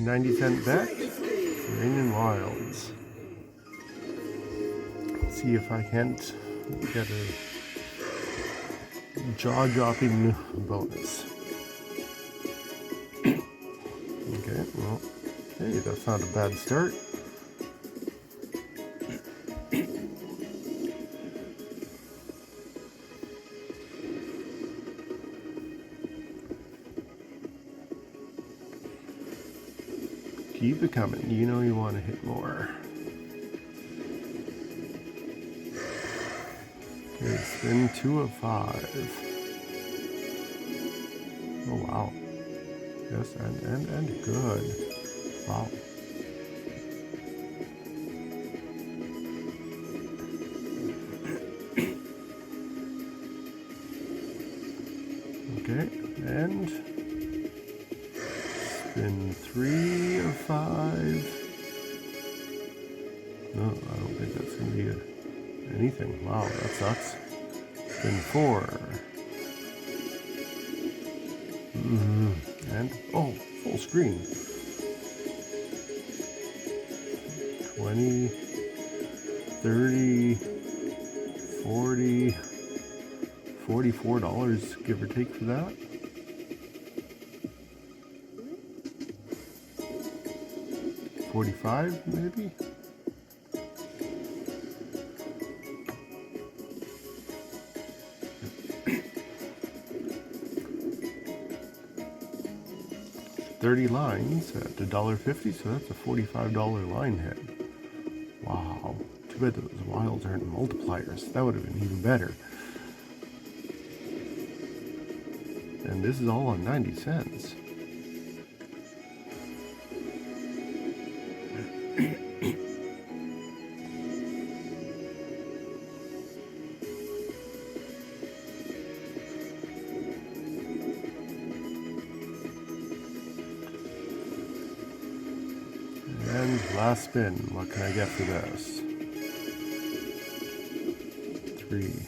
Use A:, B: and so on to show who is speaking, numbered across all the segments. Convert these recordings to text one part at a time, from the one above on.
A: 90-cent bet. Raining Wilds. Let's see if I can't get a jaw-dropping bonus. Okay, well, hey, that's not a bad start. Keep it coming. You know you want to hit more. Okay, spin 2 of 5. Oh wow. Yes, and good. Wow. Okay, and spin 3 of 5. No, I don't think that's gonna be anything. Wow, that sucks. Spin 4. And oh, full screen. 20, 30, 40, $44, give or take for that. $45 maybe? $30 lines at $1.50, so that's a $45 line hit. Wow. Too bad those wilds aren't multipliers. That would have been even better. And this is all on 90 cents. And last spin, what can I get for this? 3.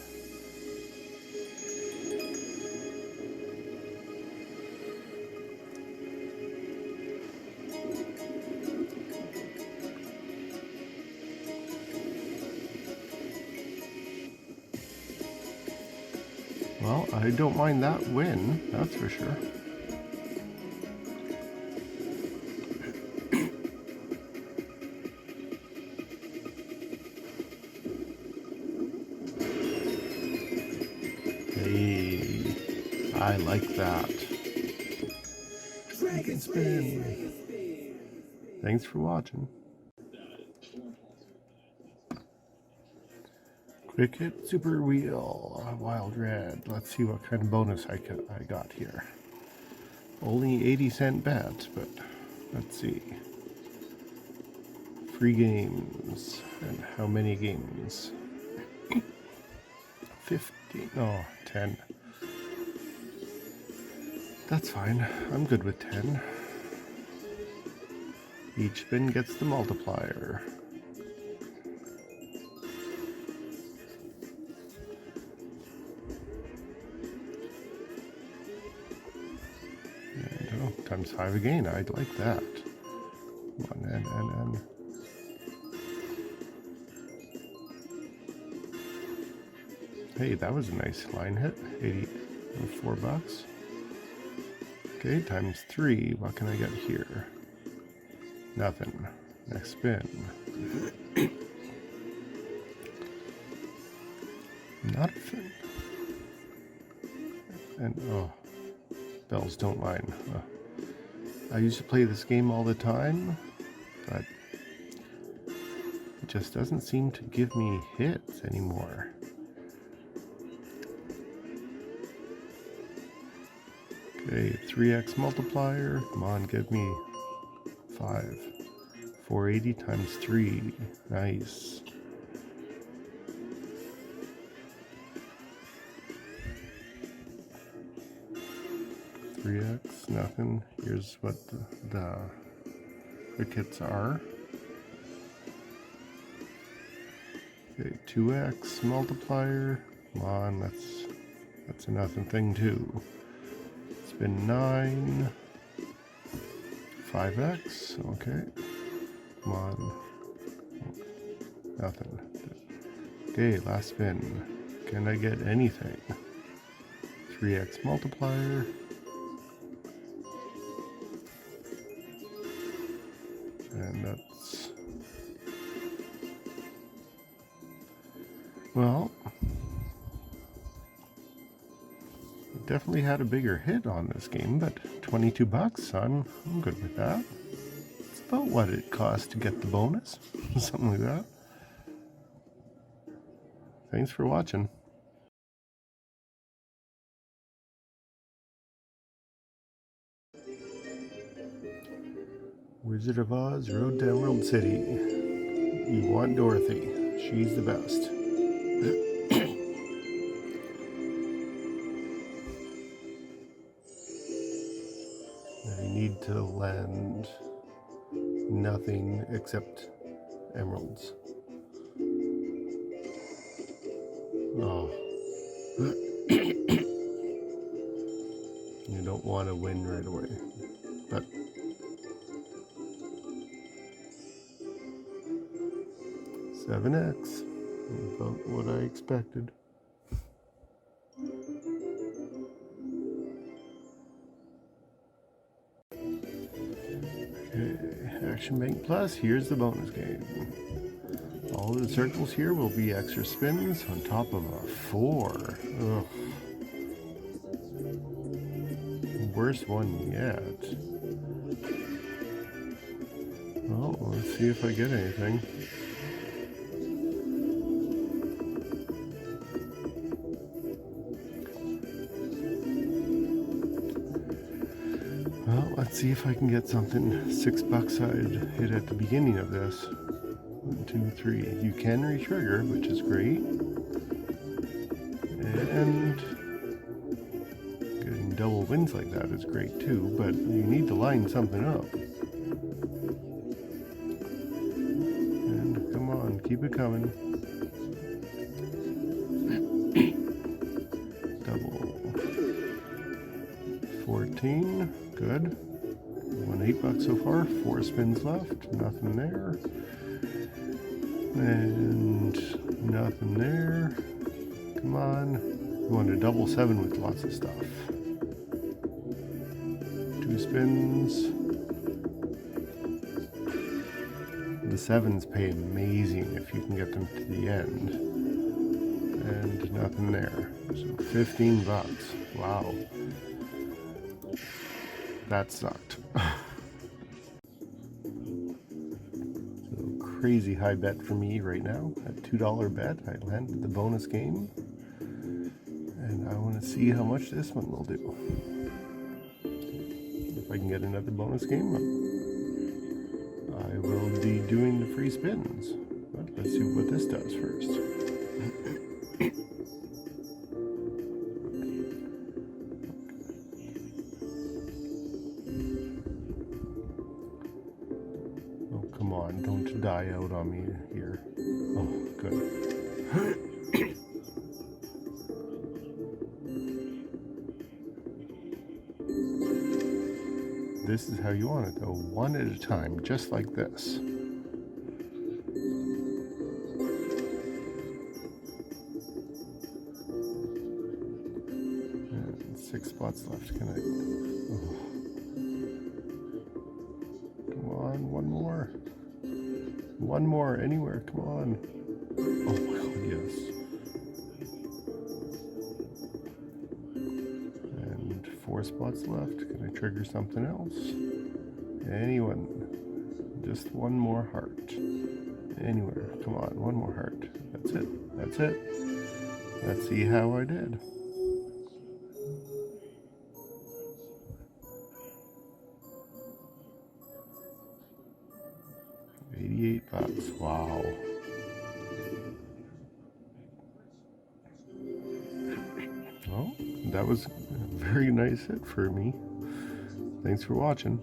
A: Well, I don't mind that win, that's for sure. Hey, I like that. Dragon spin. Thanks for watching. Quick hit super wheel, wild red. Let's see what kind of bonus I got here. Only 80-cent bet, but let's see. Free games, and how many games? 50, no, 10. That's fine, I'm good with 10. Each spin gets the multiplier. And, oh, times 5 again, I'd like that. Come on, and. Hey, that was a nice line hit. 84 bucks. Okay, times 3. What can I get here? Nothing. Next spin. Nothing. And oh, bells don't mind. I used to play this game all the time, but it just doesn't seem to give me hits anymore. Okay, 3x multiplier. Come on, give me 5. 480 times 3. Nice. $3x, nothing. Here's what the kits are. Okay, 2x multiplier. Come on, that's a nothing thing too. Spin 9. 5x, okay. Come on. Nothing. Okay, last spin. Can I get anything? 3x multiplier. And that's... Well, definitely had a bigger hit on this game, but 22 bucks, I'm good with that. It's about what it cost to get the bonus, something like that. Thanks for watching. Wizard of Oz, Road to Emerald City. You want Dorothy. She's the best. I need to land nothing except emeralds. Oh. You don't want to win right away. But 7x, about what I expected. Okay, Action Bank Plus, here's the bonus game. All the circles here will be extra spins on top of a 4. Ugh. Worst one yet. Well, let's see if I get anything. Well, let's see if I can get something. $6 I'd hit at the beginning of this. 1, 2, 3. You can retrigger, which is great. And getting double wins like that is great too, but you need to line something up. And come on, keep it coming. Double 14, good. Won $8 so far, 4 spins left, nothing there. And nothing there. Come on. You want a double 7 with lots of stuff. 2 spins. The 7s pay amazing if you can get them to the end. And nothing there. So $15. Wow. That sucked. Crazy high bet for me right now. At $2 bet, I landed the bonus game. And I want to see how much this one will do. If I can get another bonus game, I will be doing the free spins. But let's see what this does first. Oh, come on, don't die out on me here. Oh, good. This is how you want it, though, one at a time, just like this. And 6 spots left. Can I? Oh. Come on, one more. One more, anywhere, come on. Oh my god, yes. And 4 spots left. Can I trigger something else? Anyone. Just one more heart. Anywhere. Come on, one more heart. That's it. That's it. Let's see how I did. $88. Wow. Well, that was a very nice hit for me. Thanks for watching.